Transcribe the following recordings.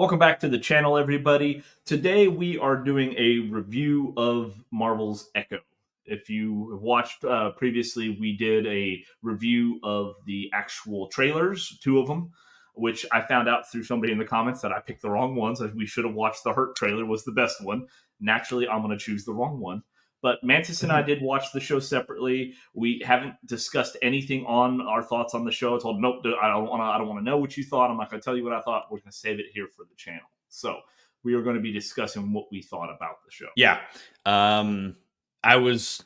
Welcome back to the channel, everybody. Today we are doing a review of Marvel's Echo. If you have watched previously, we did a review of the actual trailers, two of them, which I found out through somebody in the comments that I picked the wrong ones. We should have watched the Hurt trailer, was the best one. Naturally, I'm going to choose the wrong one. But Mantis and I did watch the show separately. We haven't discussed anything on our thoughts on the show. I told him, nope, I don't want to know what you thought. I'm not going to tell you what I thought. We're going to save it here for the channel. So we are going to be discussing what we thought about the show. Yeah. I was,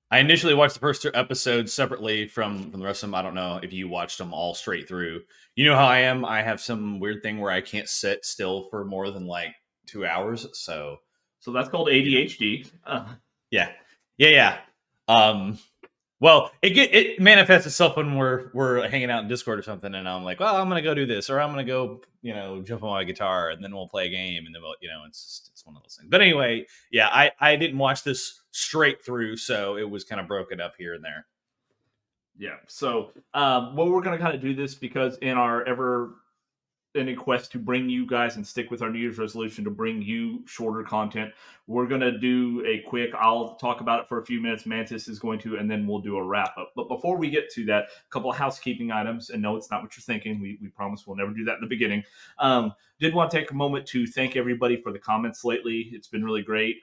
I initially watched the first two episodes separately from the rest of them. I don't know if you watched them all straight through. You know how I am. I have some weird thing where I can't sit still for more than like 2 hours. So that's called ADHD. Yeah. Well, it manifests itself when we're hanging out in Discord or something, and I'm like, well, I'm gonna go do this, or I'm gonna go, jump on my guitar, and then we'll play a game, and then we'll, it's one of those things. But anyway, yeah, I didn't watch this straight through, so it was kind of broken up here and there. Yeah. So, we're gonna kind of do this because in our any quest to bring you guys and stick with our New Year's resolution to bring you shorter content, we're going to do a quick, I'll talk about it for a few minutes. Mantis is going to, and then we'll do a wrap up. But before we get to that, a couple of housekeeping items. And no, it's not what you're thinking. We promise we'll never do that in the beginning. Did want to take a moment to thank everybody for the comments lately. It's been really great.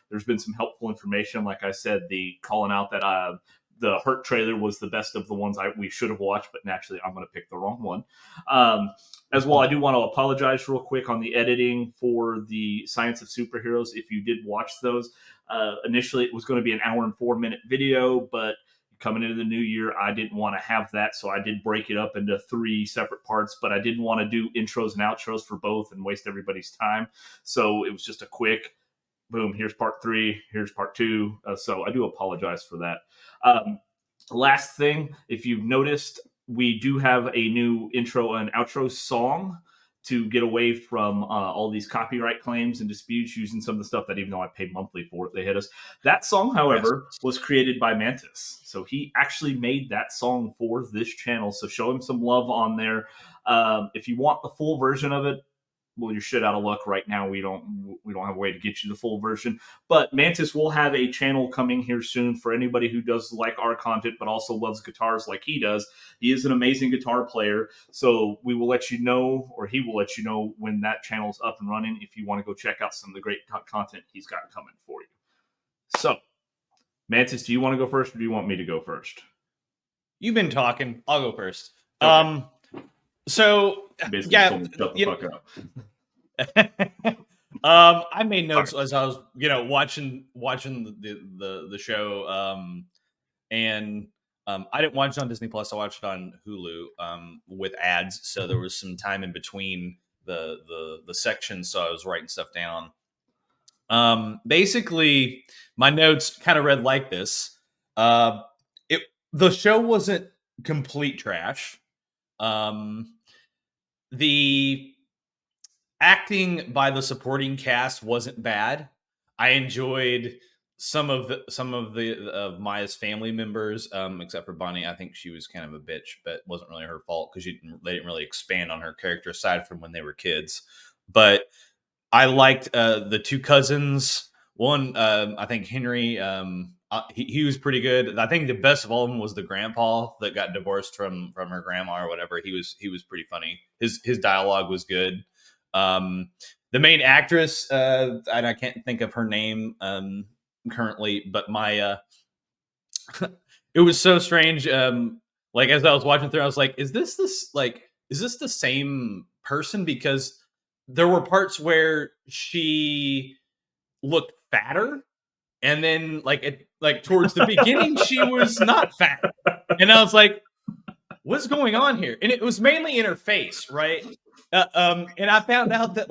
There's been some helpful information. Like I said, the calling out that the Hurt trailer was the best of the ones we should have watched, but naturally I'm going to pick the wrong one. As well, I do want to apologize real quick on the editing for the Science of Superheroes. If you did watch those, initially it was going to be an hour and 4-minute video, but coming into the new year, I didn't want to have that, so I did break it up into 3 separate parts, but I didn't want to do intros and outros for both and waste everybody's time. So it was just a quick, boom, here's part 3, here's part 2. So I do apologize for that. Last thing, if you've noticed, we do have a new intro and outro song to get away from all these copyright claims and disputes using some of the stuff that, even though I paid monthly for it, they hit us. That song, however, was created by Mantis. So he actually made that song for this channel. So show him some love on there. If you want the full version of it, well, you're shit out of luck right now. We don't have a way to get you the full version. But Mantis will have a channel coming here soon for anybody who does like our content, but also loves guitars like he does. He is an amazing guitar player. So we will let you know, or he will let you know when that channel's up and running if you want to go check out some of the great content he's got coming for you. So, Mantis, do you want to go first or do you want me to go first? You've been talking. I'll go first. Okay. So basically, yeah, shut the fuck up. I made notes as I was, watching the show. And I didn't watch it on Disney Plus. I watched it on Hulu with ads, so there was some time in between the sections, so I was writing stuff down. Basically, my notes kind of read like this: the show wasn't complete trash. The acting by the supporting cast wasn't bad. I enjoyed some of Maya's family members, except for Bonnie. I think she was kind of a bitch, but wasn't really her fault because they didn't really expand on her character aside from when they were kids. But I liked the 2 cousins. One, I think Henry, he was pretty good. I think the best of all of them was the grandpa that got divorced from her grandma or whatever. He was pretty funny. His dialogue was good. The main actress, and I can't think of her name currently, but Maya. It was so strange. Like as I was watching through, I was like, is this the same person? Because there were parts where she looked fatter, and then like towards the beginning she was not fat, and I was like, what's going on here? And it was mainly in her face, right? And I found out that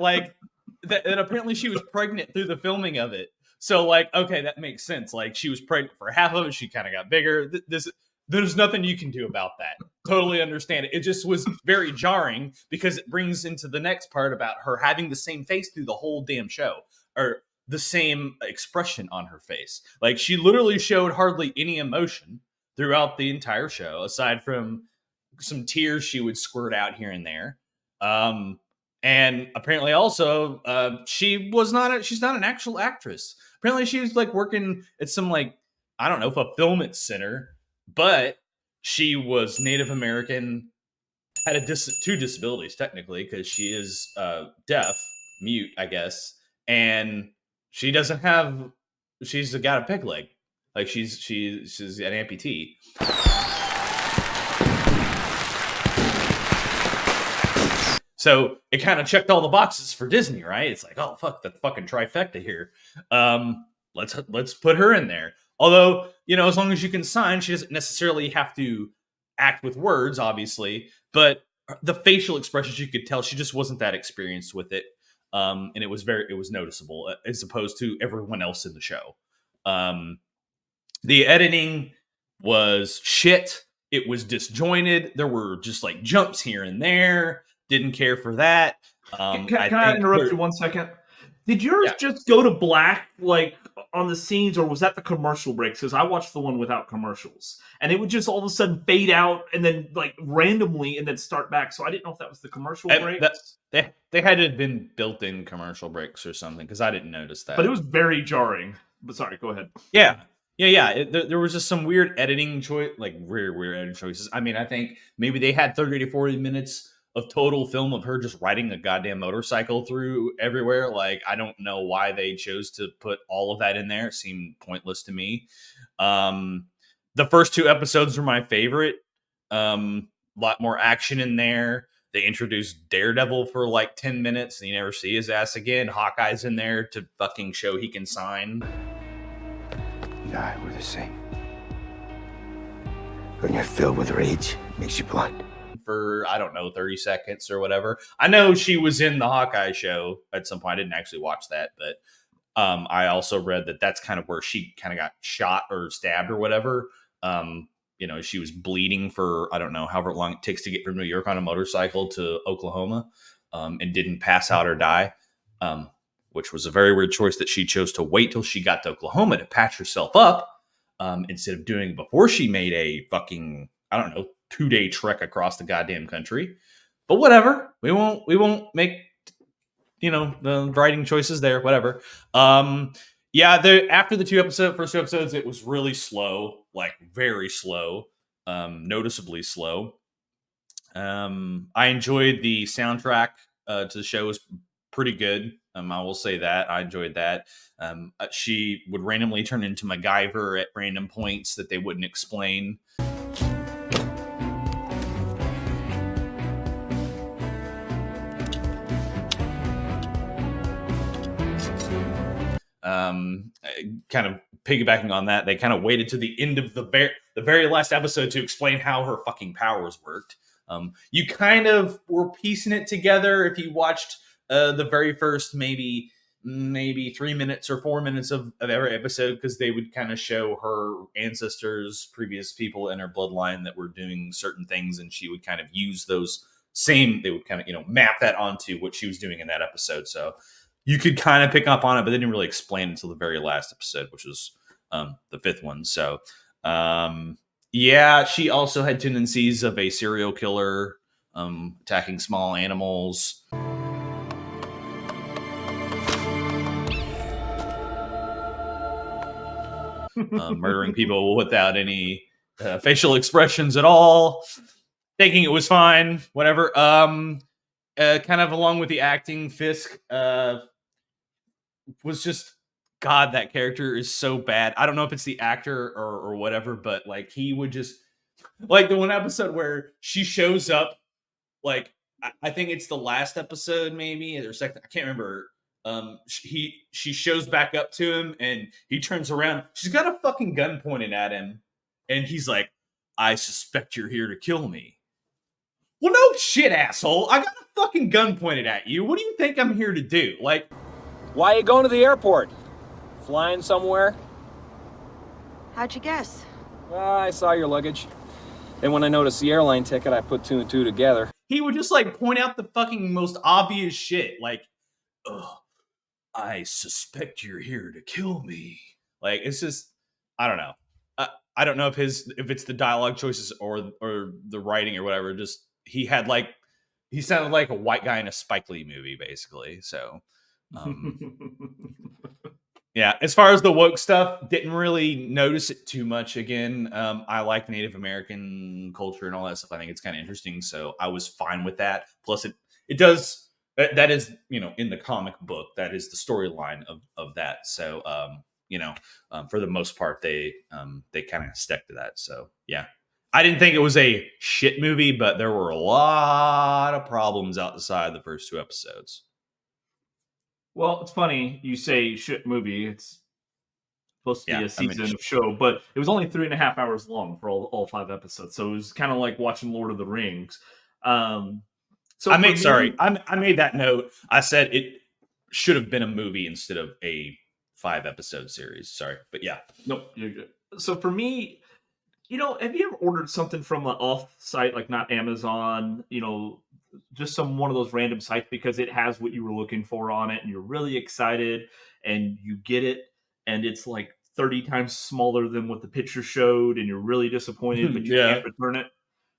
that apparently she was pregnant through the filming of it. So okay, that makes sense. Like she was pregnant for half of it. She kind of got bigger. There's nothing you can do about that. Totally understand it. It just was very jarring because it brings into the next part about her having the same face through the whole damn show, or the same expression on her face. Like she literally showed hardly any emotion throughout the entire show, aside from some tears she would squirt out here and there. And apparently also she's not an actual actress. Apparently she was like working at some like, I don't know, fulfillment center, but she was Native American, had two disabilities technically because she is deaf, mute, I guess, and she doesn't have. She's got a peg leg, like she's an amputee. So it kind of checked all the boxes for Disney, right? It's like, oh fuck, the fucking trifecta here. Let's put her in there. Although, as long as you can sign, she doesn't necessarily have to act with words, obviously. But the facial expressions, you could tell she just wasn't that experienced with it, and it was noticeable as opposed to everyone else in the show. The editing was shit. It was disjointed. There were just like jumps here and there. Didn't care for that. I Can I think interrupt you 1 second? Did yours yeah. just go to black, like on the scenes, or was that the commercial breaks? Because I watched the one without commercials, and it would just all of a sudden fade out and then like randomly and then start back. So I didn't know if that was the commercial breaks, They had to have been built-in commercial breaks or something because I didn't notice but it that. was very jarring. But sorry, go ahead. Yeah. There was just some weird editing choice, like weird editing choices. I mean, I think maybe they had 30 to 40 minutes of total film of her just riding a goddamn motorcycle through everywhere. Like, I don't know why they chose to put all of that in there. It seemed pointless to me. The first two episodes were my favorite. A lot more action in there. They introduced Daredevil for like 10 minutes and you never see his ass again. Hawkeye's in there to fucking show he can sign. You and I were the same. When you're filled with rage, it makes you blind. For, I don't know, 30 seconds or whatever. I know she was in the Hawkeye show at some point. I didn't actually watch that, but I also read that that's kind of where she kind of got shot or stabbed or whatever. She was bleeding for, I don't know, however long it takes to get from New York on a motorcycle to Oklahoma, and didn't pass out or die, which was a very weird choice that she chose to wait till she got to Oklahoma to patch herself up, instead of doing it before she made a fucking, I don't know, 2-day trek across the goddamn country. But whatever, we won't make the writing choices there, whatever. After the first two episodes, it was really slow, like very slow, noticeably slow. I enjoyed the soundtrack to the show, was pretty good. I will say that I enjoyed that. She would randomly turn into MacGyver at random points that they wouldn't explain. Kind of piggybacking on that, they kind of waited to the end of the very last episode to explain how her fucking powers worked. You kind of were piecing it together if you watched the very first maybe 3 minutes or 4 minutes of every episode, because they would kind of show her ancestors, previous people in her bloodline that were doing certain things, and she would kind of use those same, they would kind of map that onto what she was doing in that episode. So you could kind of pick up on it, but they didn't really explain it until the very last episode, which was the fifth one. So she also had tendencies of a serial killer, attacking small animals. Murdering people without any facial expressions at all, thinking it was fine, whatever. Kind of along with the acting, Fisk was just, God, that character is so bad. I don't know if it's the actor or whatever, but like he would just, like the one episode where she shows up, like I think it's the last episode maybe or second, I can't remember. She shows back up to him and he turns around. She's got a fucking gun pointed at him, and he's like, "I suspect you're here to kill me." Well, no shit, asshole. I got a fucking gun pointed at you. What do you think I'm here to do? Like, why are you going to the airport? Flying somewhere? How'd you guess? I saw your luggage. Then when I noticed the airline ticket, I put two and two together. He would just like point out the fucking most obvious shit. Like, ugh, I suspect you're here to kill me. Like, it's just, I don't know. I don't know if it's the dialogue choices or the writing or whatever. Just he had like He sounded like a white guy in a Spike Lee movie, basically. So, um, yeah. As far as the woke stuff, didn't really notice it too much. Again, I like Native American culture and all that stuff. I think it's kind of interesting, so I was fine with that. Plus, it does that is in the comic book, that is the storyline of that. So, for the most part, they kind of stuck to that. So, yeah. I didn't think it was a shit movie, but there were a lot of problems outside the first 2 episodes. Well, it's funny you say shit movie. It's supposed to be Yeah, a I mean, season of show, but it was only 3.5 hours long for all 5 episodes. So it was kind of like watching Lord of the Rings. Um, so for me, I made that note. I said it should have been a movie instead of a 5-episode series. Sorry, but yeah. nope, you're good. So for me, have you ever ordered something from an off site, like not Amazon, just one of those random sites because it has what you were looking for on it and you're really excited and you get it and it's like 30 times smaller than what the picture showed and you're really disappointed, but you can't Yeah, return it?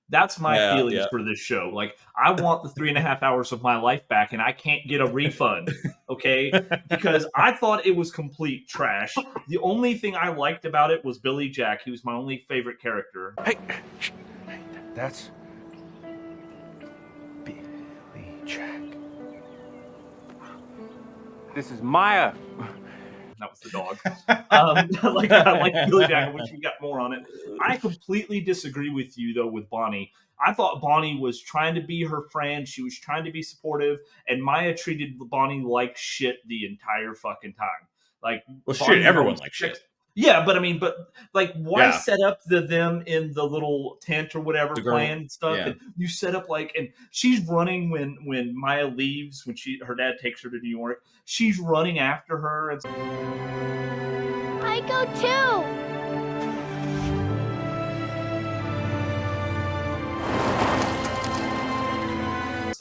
That's my yeah, feelings yeah. for this show. Like, I want the 3.5 hours of my life back and I can't get a refund. Okay. Because I thought it was complete trash. The only thing I liked about it was Billy Jack. He was my only favorite character. Hey, that's Billy Jack. This is Maya. That was the dog. I like Billy Jack. I wish we got more on it. I completely disagree with you though with Bonnie. I thought Bonnie was trying to be her friend. She was trying to be supportive, and Maya treated Bonnie like shit the entire fucking time. Like, Well, Bonnie shit, would everyone always likes shit. Yeah, but like, why Yeah. set up them in the little tent or whatever The girl- plan and stuff? yeah. And you set up and she's running when Maya leaves, when her dad takes her to New York. She's running after her and I go too.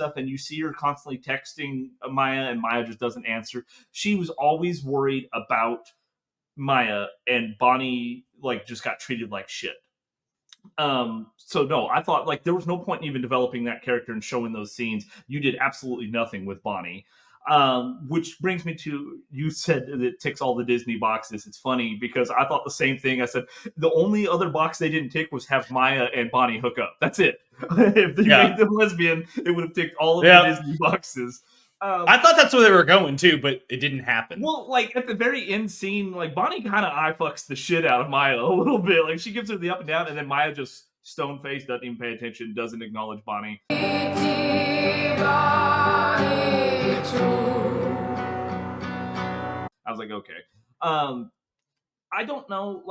stuff, and you see her constantly texting Maya, and Maya just doesn't answer. She was always worried about Maya, and Bonnie just got treated like shit. So no, I thought there was no point in even developing that character and showing those scenes. You did absolutely nothing with Bonnie. Which brings me to, you said that it ticks all the Disney boxes. It's funny because I thought the same thing. I said the only other box they didn't tick was have Maya and Bonnie hook up. That's it. If they made them lesbian, it would have ticked all of the Disney boxes. I thought that's where they were going too, but it didn't happen. Well, at the very end scene, Bonnie kind of eye fucks the shit out of Maya a little bit. She gives her the up and down, and then Maya just stone faced, doesn't even pay attention, doesn't acknowledge Bonnie. I was like, okay. I don't know.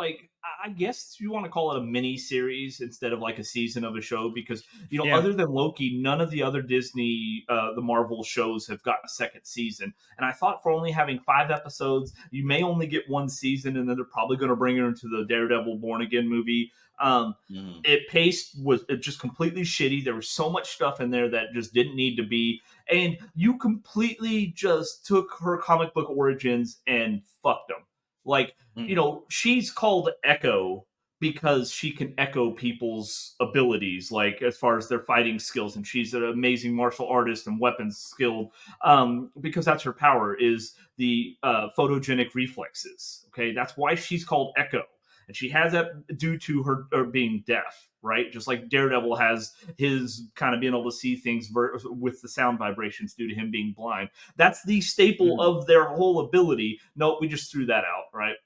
I guess you want to call it a mini series instead of a season of a show because other than Loki, none of the other Disney, the Marvel shows have gotten a second season. And I thought for only having 5 episodes, you may only get one season, and then they're probably going to bring her into the Daredevil Born Again movie. It was just completely shitty. There was so much stuff in there that just didn't need to be. And you completely just took her comic book origins and fucked them. She's called Echo because she can echo people's abilities, as far as their fighting skills, and she's an amazing martial artist and weapons skilled. Because that's her power, is the photogenic reflexes. Okay, that's why she's called Echo, and she has that due to her being deaf. Right, just like Daredevil has his kind of being able to see things with the sound vibrations due to him being blind. That's the staple of their whole ability. Nope, we just threw that out. Right,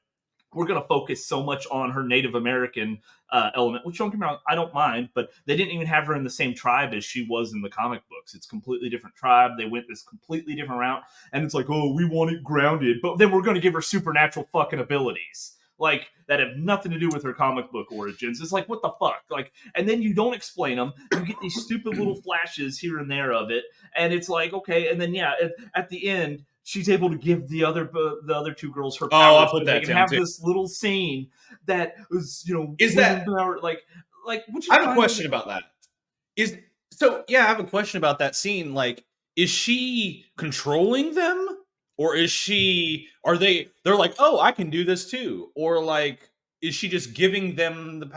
we're going to focus so much on her Native American element, which don't get me wrong, I don't mind, but they didn't even have her in the same tribe as she was in the comic books. It's a completely different tribe. They went this completely different route, and it's oh, we want it grounded, but then we're going to give her supernatural fucking abilities. That have nothing to do with her comic book origins. It's what the fuck? And then you don't explain them. You get these stupid little flashes here and there of it, and it's okay. And then at the end, she's able to give the other 2 girls her powers. Oh, I'll put that they can down have too. this little scene that was, is that which I have a question about that. I have a question about that scene. Is she controlling them? Or is she? They're oh, I can do this too. Or is she just giving them the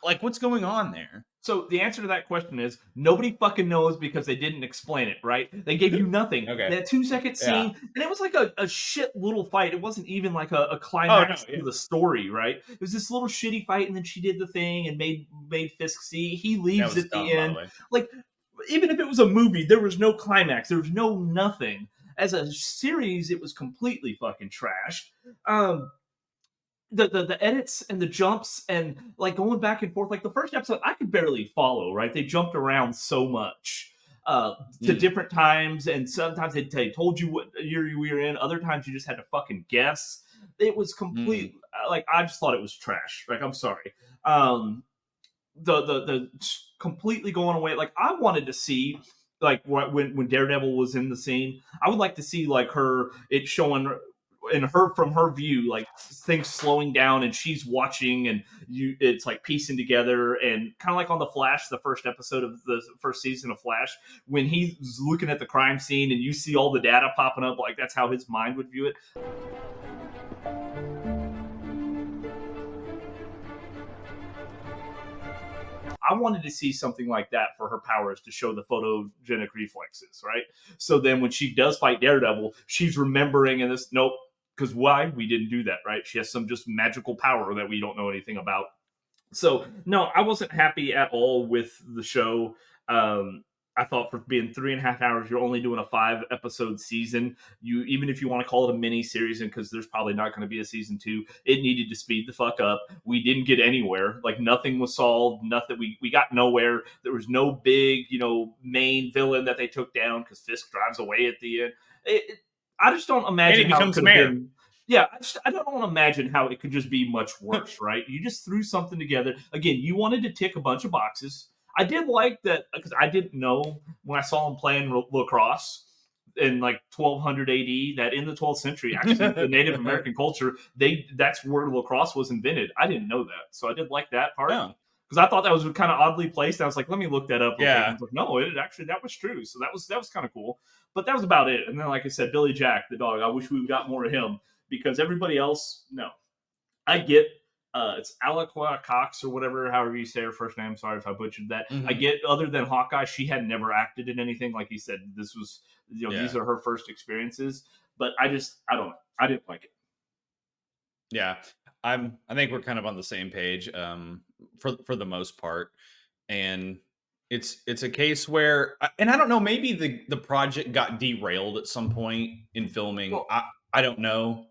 Like, what's going on there? So the answer to that question is nobody fucking knows because they didn't explain it, right? They gave you nothing. Okay. That 2-second Yeah. scene, and it was like a shit little fight. It wasn't even like a Oh, no, climax yeah. to the story, right? It was this little shitty fight, and then she did the thing and made Fisk see. He That leaves was at dumb, the by the end. way. Like, even if it was a movie, there was no climax. There was no nothing. As a series, it was completely fucking trashed. The edits and the jumps and like going back and forth, like the first episode I could barely follow, right? They jumped around so much to different times, and sometimes they told you what year you were in, other times you just had to fucking guess. It was complete, like I just thought it was trash. Like, I'm sorry. The completely going away, like I wanted to see, like when Daredevil was in the scene, I would like to see like it showing in her, from her view, like things slowing down and she's watching, and it's like piecing together, and kind of like on the Flash, the first episode of the first season of Flash, when he's looking at the crime scene and you see all the data popping up, like that's how his mind would view it. I wanted to see something like that for her powers, to show the photogenic reflexes, right? So then when she does fight Daredevil, she's remembering, and this, nope, because why? We didn't do that, right? She has some just magical power that we don't know anything about. So no, I wasn't happy at all with the show. I thought for being 3.5 hours, you're only doing a 5-episode season. Even if you want to call it a mini series, and because there's probably not going to be a season 2, it needed to speed the fuck up. We didn't get anywhere. Like nothing was solved. Nothing. We got nowhere. There was no big, main villain that they took down because Fisk drives away at the end. I just don't imagine And he how it becomes could have mayor. been. Yeah, I don't want to imagine how it could just be much worse, right? You just threw something together. Again, you wanted to tick a bunch of boxes. I did like that because I didn't know when I saw him playing lacrosse in like 1200 AD that in the 12th century, actually, the Native American culture, that's where lacrosse was invented. I didn't know that, so I did like that part. Oh. Because I thought that was kind of oddly placed. I was like, let me look that up. Yeah. I was like, no, that was true. So that was kind of cool. But that was about it. And then, like I said, Billy Jack, the dog, I wish we got more of him, because everybody else, no. I get it's Alaqua Cox or whatever, however you say her first name. Sorry if I butchered that. I get, other than Hawkeye, she had never acted in anything. Like he said, this was, these are her first experiences. But I don't know. I didn't like it. Yeah. I think we're kind of on the same page for the most part. And it's a case where, and I don't know, maybe the project got derailed at some point in filming. Well, I don't know.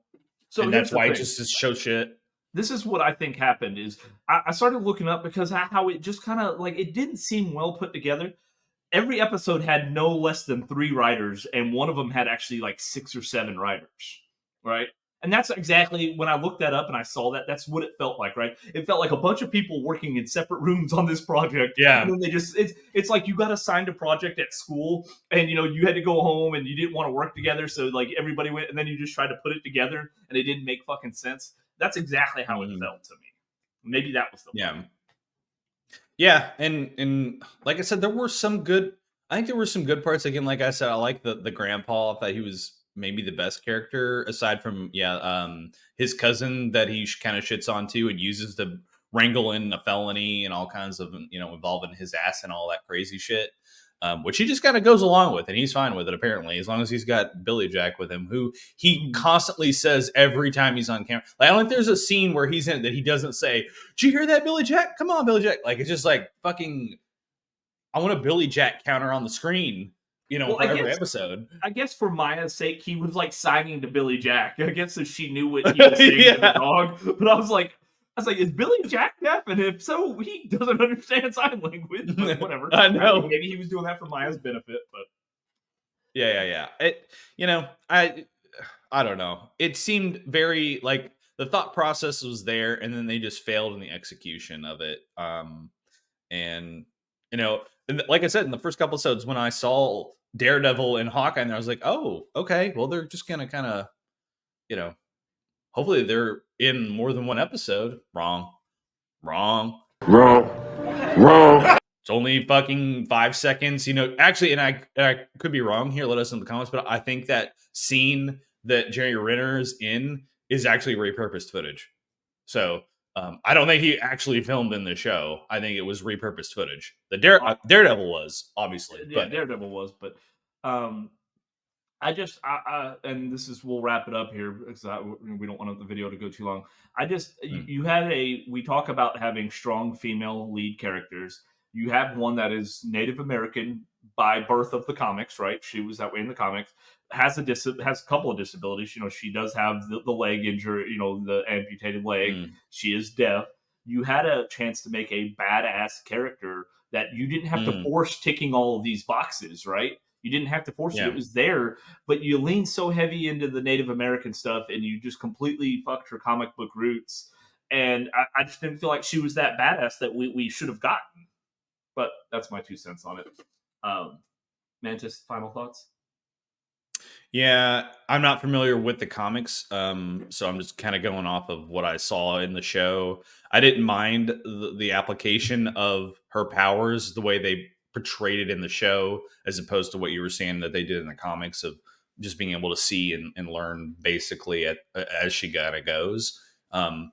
So And here's that's the why it thing. just is show shit. This is what I think happened is I started looking up because how it just kind of like, it didn't seem well put together. Every episode had no less than 3 writers, and one of them had actually like 6 or 7 writers, right? And that's exactly, when I looked that up and I saw that, that's what it felt like, right? It felt like a bunch of people working in separate rooms on this project. Yeah. And then they just, it's like you got assigned a project at school, and you had to go home and you didn't want to work together. So like everybody went, and then you just tried to put it together and it didn't make fucking sense. That's exactly how it felt to me. Maybe that was the point. Yeah, and like I said, there were some good. I think there were some good parts. Again, like I said, I like the grandpa. I thought he was maybe the best character aside from his cousin that he kind of shits on too and uses to wrangle in a felony and all kinds of involving his ass and all that crazy shit. Which he just kind of goes along with, and he's fine with it apparently, as long as he's got Billy Jack with him, who he constantly says every time he's on camera. Like, I don't think there's a scene where he's in it that he doesn't say, "Did you hear that, Billy Jack? Come on, Billy Jack!" Like, it's just like fucking. I want a Billy Jack counter on the screen, for every episode. I guess for Maya's sake, he was like signing to Billy Jack. I guess if she knew what he was saying to the dog, but I was like, is Billy Jack deaf? And if so, he doesn't understand sign language. But whatever. I know. Maybe he was doing that for Maya's benefit. But yeah. I don't know. It seemed very like the thought process was there, and then they just failed in the execution of it. And like I said, in the first couple episodes, when I saw Daredevil and Hawkeye, and I was like, oh, okay, well, they're just gonna kind of, hopefully they're in more than one episode. Wrong. It's only fucking 5 seconds, actually, and I could be wrong here. Let us know in the comments, but I think that scene that Jerry Renner is in is actually repurposed footage. So I don't think he actually filmed in the show. I think it was repurposed footage. The Daredevil was obviously, Yeah, but Daredevil was, but um, and this is we'll wrap it up here because we don't want the video to go too long. Mm. You had we talk about having strong female lead characters. You have one that is Native American by birth of the comics, right? She was that way in the comics. Has has a couple of disabilities. You know, she does have the leg injury. You know, the amputated leg. Mm. She is deaf. You had a chance to make a badass character that you didn't have to Mm. force ticking all of these boxes, right? You didn't have to force it; Yeah. it was there, but you leaned so heavy into the Native American stuff and you just completely fucked her comic book roots. And I just didn't feel like she was that badass that we should have gotten. But that's my 2 cents on it. Mantis, final thoughts? Yeah, I'm not familiar with the comics, so I'm just kind of going off of what I saw in the show. I didn't mind the application of her powers, the way they portrayed it in the show, as opposed to what you were saying that they did in the comics of just being able to see and learn basically as she kind of goes. Um,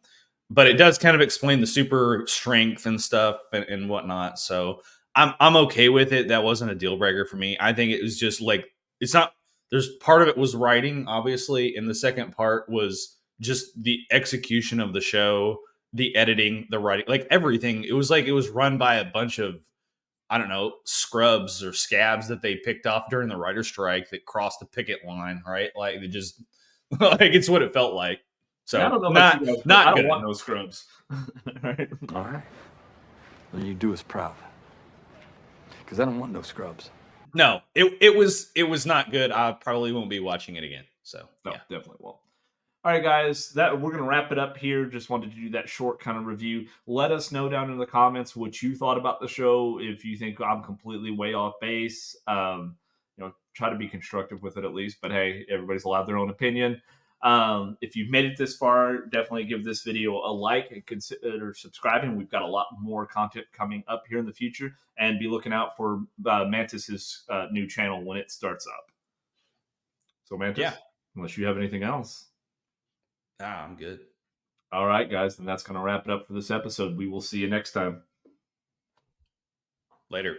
but it does kind of explain the super strength and stuff and whatnot. So I'm okay with it. That wasn't a deal breaker for me. I think it was just like it's not there's part of it was writing, obviously, and the second part was just the execution of the show, the editing, the writing, like everything. It was like it was run by a bunch of I don't know scrubs or scabs that they picked off during the writer strike that crossed the picket line, right? Like they just like it's what it felt like. Yeah, I So don't know about you not guys, but I not don't good. want no scrubs. Right? All right. Then you do us proud. Because I don't want no scrubs. No, it was not good. I probably won't be watching it again. So No, yeah. definitely won't. All right, guys, that we're gonna wrap it up here. Just wanted to do that short kind of review. Let us know down in the comments what you thought about the show. If you think I'm completely way off base, try to be constructive with it at least. But hey, everybody's allowed their own opinion. If you've made it this far, definitely give this video a like and consider subscribing. We've got a lot more content coming up here in the future, and be looking out for Mantis's new channel when it starts up. So, Mantis, Yeah. unless you have anything else. I'm good. All right, guys, then that's going to wrap it up for this episode. We will see you next time. Later.